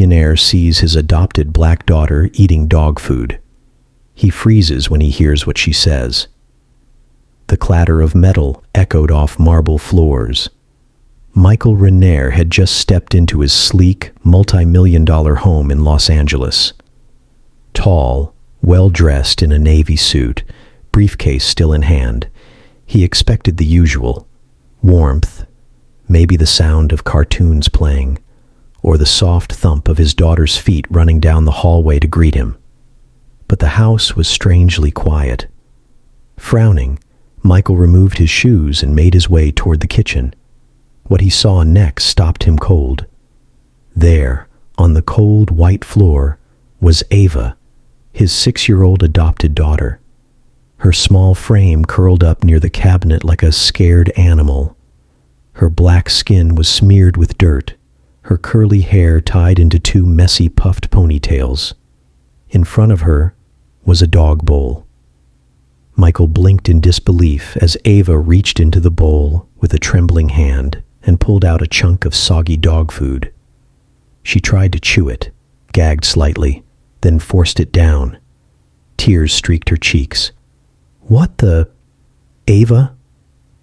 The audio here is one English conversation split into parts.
Millionaire sees his adopted black daughter eating dog food. He freezes when he hears what she says. The clatter of metal echoed off marble floors. Michael Renaire had just stepped into his sleek, multi-million-dollar home in Los Angeles. Tall, well-dressed in a navy suit, briefcase still in hand, he expected the usual: warmth, maybe the sound of cartoons playing, or the soft thump of his daughter's feet running down the hallway to greet him. But the house was strangely quiet. Frowning, Michael removed his shoes and made his way toward the kitchen. What he saw next stopped him cold. There, on the cold white floor, was Ava, his 6-year-old adopted daughter. Her small frame curled up near the cabinet like a scared animal. Her black skin was smeared with dirt, her curly hair tied into 2 messy puffed ponytails. In front of her was a dog bowl. Michael blinked in disbelief as Ava reached into the bowl with a trembling hand and pulled out a chunk of soggy dog food. She tried to chew it, gagged slightly, then forced it down. Tears streaked her cheeks. "What the... Ava?"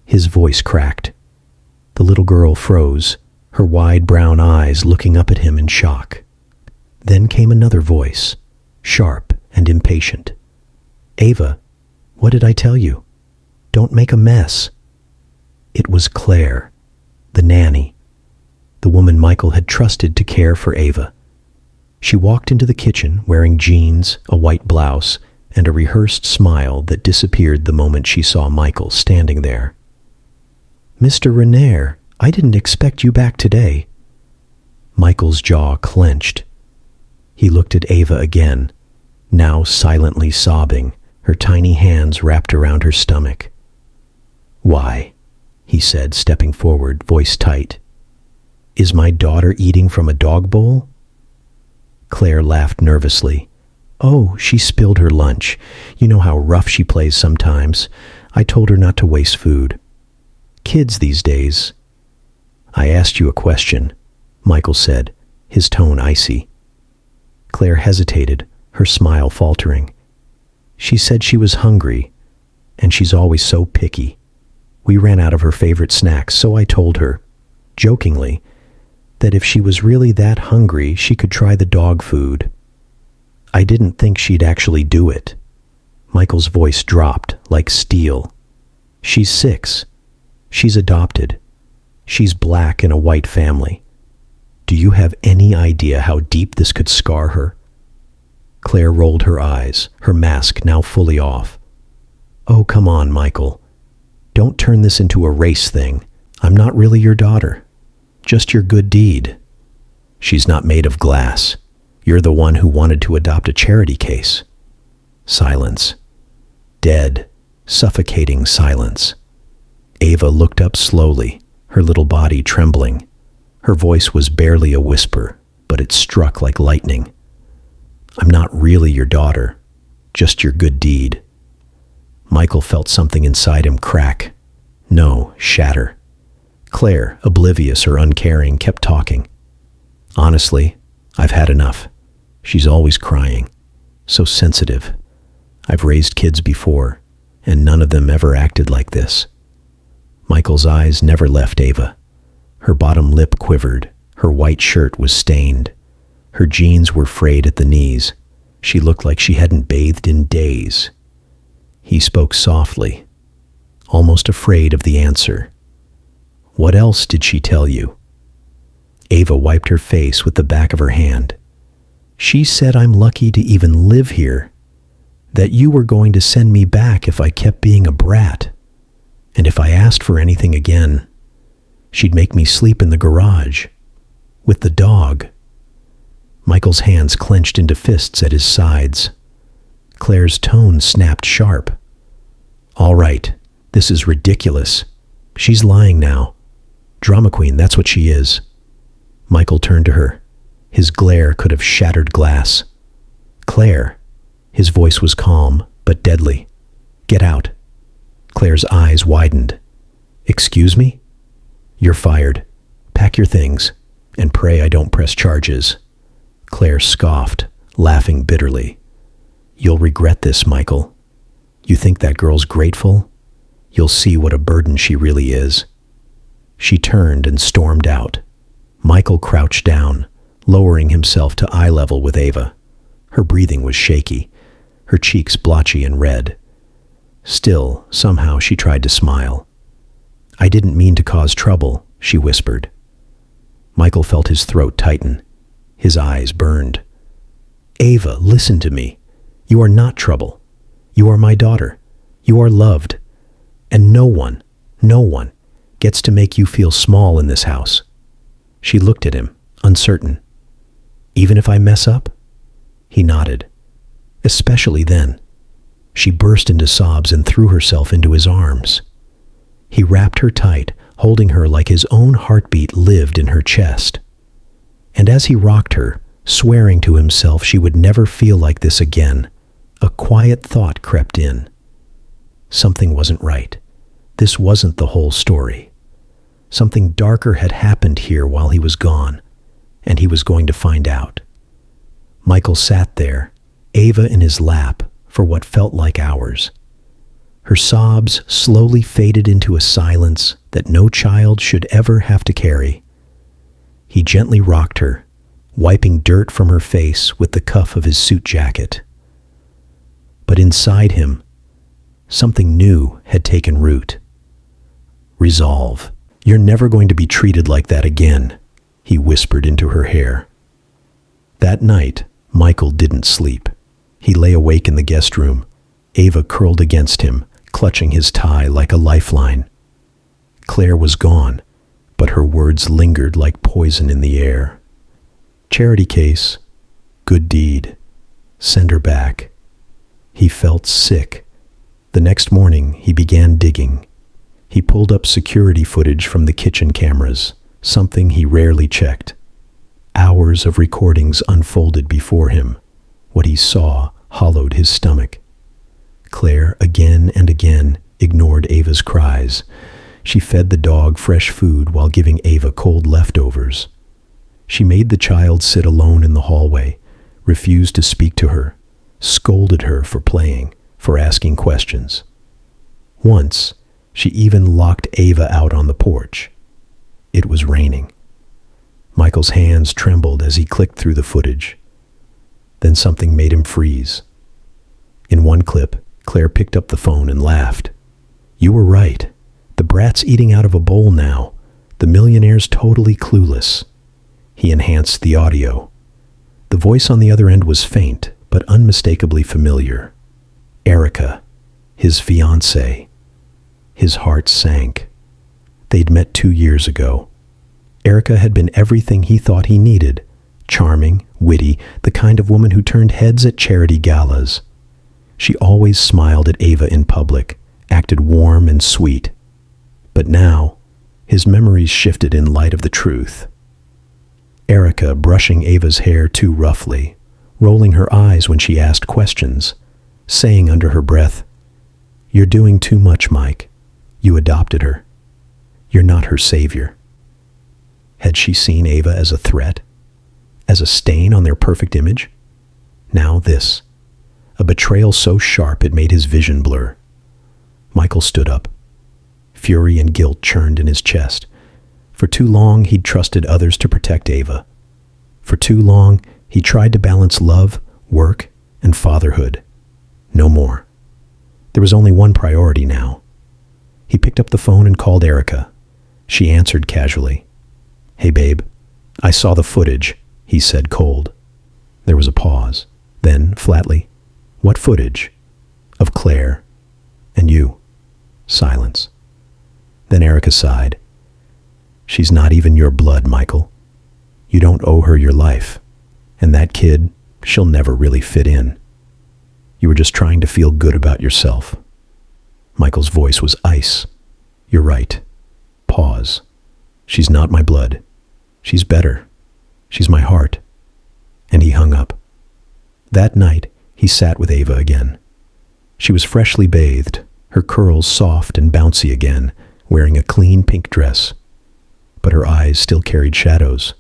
His voice cracked. The little girl froze, her wide brown eyes looking up at him in shock. Then came another voice, sharp and impatient. "Ava, what did I tell you? Don't make a mess." It was Claire, the nanny, the woman Michael had trusted to care for Ava. She walked into the kitchen wearing jeans, a white blouse, and a rehearsed smile that disappeared the moment she saw Michael standing there. "Mr. Renaire, I didn't expect you back today." Michael's jaw clenched. He looked at Ava again, now silently sobbing, her tiny hands wrapped around her stomach. "Why?" he said, stepping forward, voice tight. "Is my daughter eating from a dog bowl?" Claire laughed nervously. "Oh, she spilled her lunch. You know how rough she plays sometimes. I told her not to waste food. Kids these days." "I asked you a question," Michael said, his tone icy. Claire hesitated, her smile faltering. "She said she was hungry, and she's always so picky. We ran out of her favorite snacks, so I told her, jokingly, that if she was really that hungry, she could try the dog food. I didn't think she'd actually do it." Michael's voice dropped like steel. "She's 6. She's adopted. She's black in a white family. Do you have any idea how deep this could scar her?" Claire rolled her eyes, her mask now fully off. "Oh, come on, Michael. Don't turn this into a race thing. I'm not really your daughter. Just your good deed. She's not made of glass. You're the one who wanted to adopt a charity case." Silence. Dead, suffocating silence. Ava looked up slowly, her little body trembling. Her voice was barely a whisper, but it struck like lightning. "I'm not really your daughter, just your good deed." Michael felt something inside him crack. No, shatter. Claire, oblivious or uncaring, kept talking. "Honestly, I've had enough. She's always crying. So sensitive. I've raised kids before, and none of them ever acted like this." Michael's eyes never left Ava. Her bottom lip quivered. Her white shirt was stained. Her jeans were frayed at the knees. She looked like she hadn't bathed in days. He spoke softly, almost afraid of the answer. "What else did she tell you?" Ava wiped her face with the back of her hand. "She said I'm lucky to even live here, that you were going to send me back if I kept being a brat, and if I asked for anything again, she'd make me sleep in the garage, with the dog." Michael's hands clenched into fists at his sides. Claire's tone snapped sharp. "All right, this is ridiculous. She's lying now. Drama queen, that's what she is." Michael turned to her. His glare could have shattered glass. "Claire," his voice was calm, but deadly. "Get out." Claire's eyes widened. "Excuse me?" "You're fired. Pack your things, and pray I don't press charges." Claire scoffed, laughing bitterly. "You'll regret this, Michael. You think that girl's grateful? You'll see what a burden she really is." She turned and stormed out. Michael crouched down, lowering himself to eye level with Ava. Her breathing was shaky, her cheeks blotchy and red. Still, somehow she tried to smile. "I didn't mean to cause trouble," she whispered. Michael felt his throat tighten. His eyes burned. "Ava, listen to me. You are not trouble. You are my daughter. You are loved. And no one gets to make you feel small in this house." She looked at him, uncertain. "Even if I mess up?" He nodded. "Especially then." She burst into sobs and threw herself into his arms. He wrapped her tight, holding her like his own heartbeat lived in her chest. And as he rocked her, swearing to himself she would never feel like this again, a quiet thought crept in. Something wasn't right. This wasn't the whole story. Something darker had happened here while he was gone, and he was going to find out. Michael sat there, Ava in his lap, for what felt like hours. Her sobs slowly faded into a silence that no child should ever have to carry. He gently rocked her, wiping dirt from her face with the cuff of his suit jacket. But inside him, something new had taken root. "Resolve. You're never going to be treated like that again," he whispered into her hair. That night, Michael didn't sleep. He lay awake in the guest room, Ava curled against him, clutching his tie like a lifeline. Claire was gone, but her words lingered like poison in the air. Charity case, good deed, send her back. He felt sick. The next morning, he began digging. He pulled up security footage from the kitchen cameras, something he rarely checked. Hours of recordings unfolded before him. What he saw hollowed his stomach. Claire, again and again, ignored Ava's cries. She fed the dog fresh food while giving Ava cold leftovers. She made the child sit alone in the hallway, refused to speak to her, scolded her for playing, for asking questions. Once, she even locked Ava out on the porch. It was raining. Michael's hands trembled as he clicked through the footage. Then something made him freeze. In one clip, Claire picked up the phone and laughed. "You were right. The brat's eating out of a bowl now. The millionaire's totally clueless." He enhanced the audio. The voice on the other end was faint, but unmistakably familiar. Erica, his fiancée. His heart sank. They'd met 2 years ago. Erica had been everything he thought he needed. Charming, witty, the kind of woman who turned heads at charity galas. She always smiled at Ava in public, acted warm and sweet. But now, his memories shifted in light of the truth. Erica brushing Ava's hair too roughly, rolling her eyes when she asked questions, saying under her breath, "You're doing too much, Mike. You adopted her. You're not her savior." Had she seen Ava as a threat? As a stain on their perfect image? Now this. A betrayal so sharp it made his vision blur. Michael stood up. Fury and guilt churned in his chest. For too long, he'd trusted others to protect Ava. For too long, he tried to balance love, work, and fatherhood. No more. There was only one priority now. He picked up the phone and called Erica. She answered casually. "Hey, babe. I saw the footage," he said cold. There was a pause. Then, flatly, "What footage?" "Of Claire. And you." Silence. Then Erica sighed. "She's not even your blood, Michael. You don't owe her your life. And that kid, she'll never really fit in. You were just trying to feel good about yourself." Michael's voice was ice. "You're right." Pause. "She's not my blood. She's better. She's my heart." And he hung up. That night, he sat with Ava again. She was freshly bathed, her curls soft and bouncy again, wearing a clean pink dress. But her eyes still carried shadows.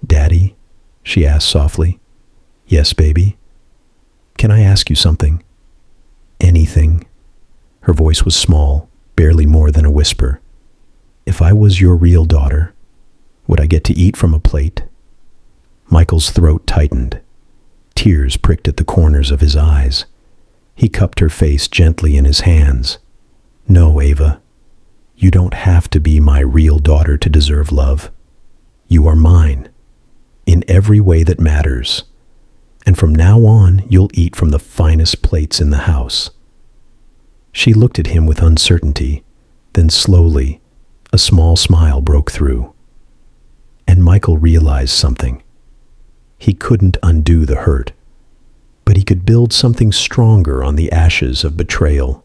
"Daddy," she asked softly. Yes, baby. Can I ask you something? Anything. Her voice was small, barely more than a whisper. If I was your real daughter, would I get to eat from a plate? Michael's throat tightened. Tears pricked at the corners of his eyes. He cupped her face gently in his hands. No, Ava. You don't have to be my real daughter to deserve love. You are mine, in every way that matters. And from now on, you'll eat from the finest plates in the house. She looked at him with uncertainty, then slowly, a small smile broke through. And Michael realized something. He couldn't undo the hurt, but he could build something stronger on the ashes of betrayal.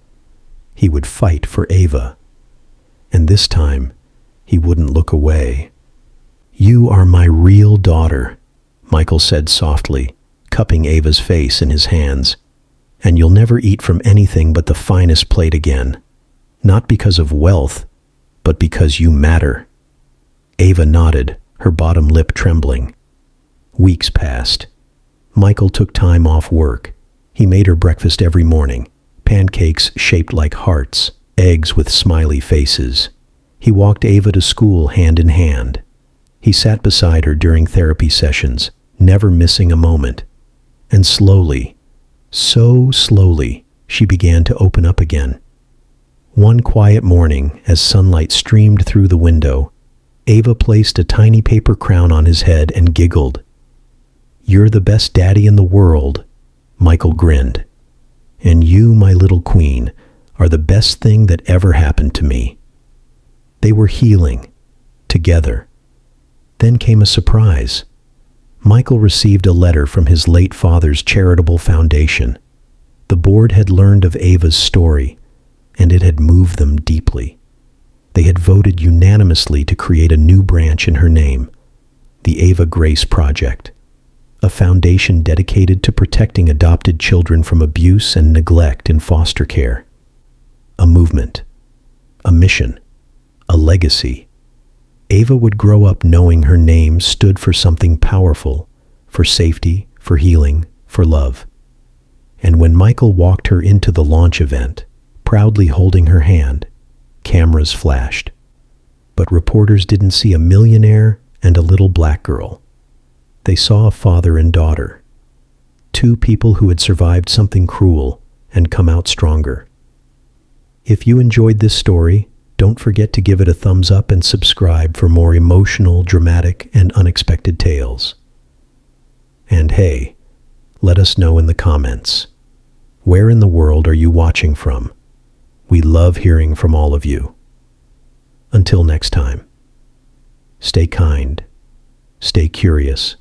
He would fight for Ava, and this time he wouldn't look away. You are my real daughter, Michael said softly, cupping Ava's face in his hands. And you'll never eat from anything but the finest plate again, not because of wealth, but because you matter. Ava nodded, her bottom lip trembling. Weeks passed. Michael took time off work. He made her breakfast every morning, pancakes shaped like hearts, eggs with smiley faces. He walked Ava to school hand in hand. He sat beside her during therapy sessions, never missing a moment. And slowly, so slowly, she began to open up again. One quiet morning, as sunlight streamed through the window, Ava placed a tiny paper crown on his head and giggled. You're the best daddy in the world, Michael grinned. And you, my little queen, are the best thing that ever happened to me. They were healing, together. Then came a surprise. Michael received a letter from his late father's charitable foundation. The board had learned of Ava's story, and it had moved them deeply. They had voted unanimously to create a new branch in her name, the Ava Grace Project, a foundation dedicated to protecting adopted children from abuse and neglect in foster care. A movement, a mission, a legacy. Ava would grow up knowing her name stood for something powerful, for safety, for healing, for love. And when Michael walked her into the launch event, proudly holding her hand, cameras flashed. But reporters didn't see a millionaire and a little black girl. They saw a father and daughter, two people who had survived something cruel and come out stronger. If you enjoyed this story, don't forget to give it a thumbs up and subscribe for more emotional, dramatic, and unexpected tales. And hey, let us know in the comments. Where in the world are you watching from? We love hearing from all of you. Until next time, stay kind, stay curious,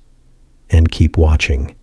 and keep watching.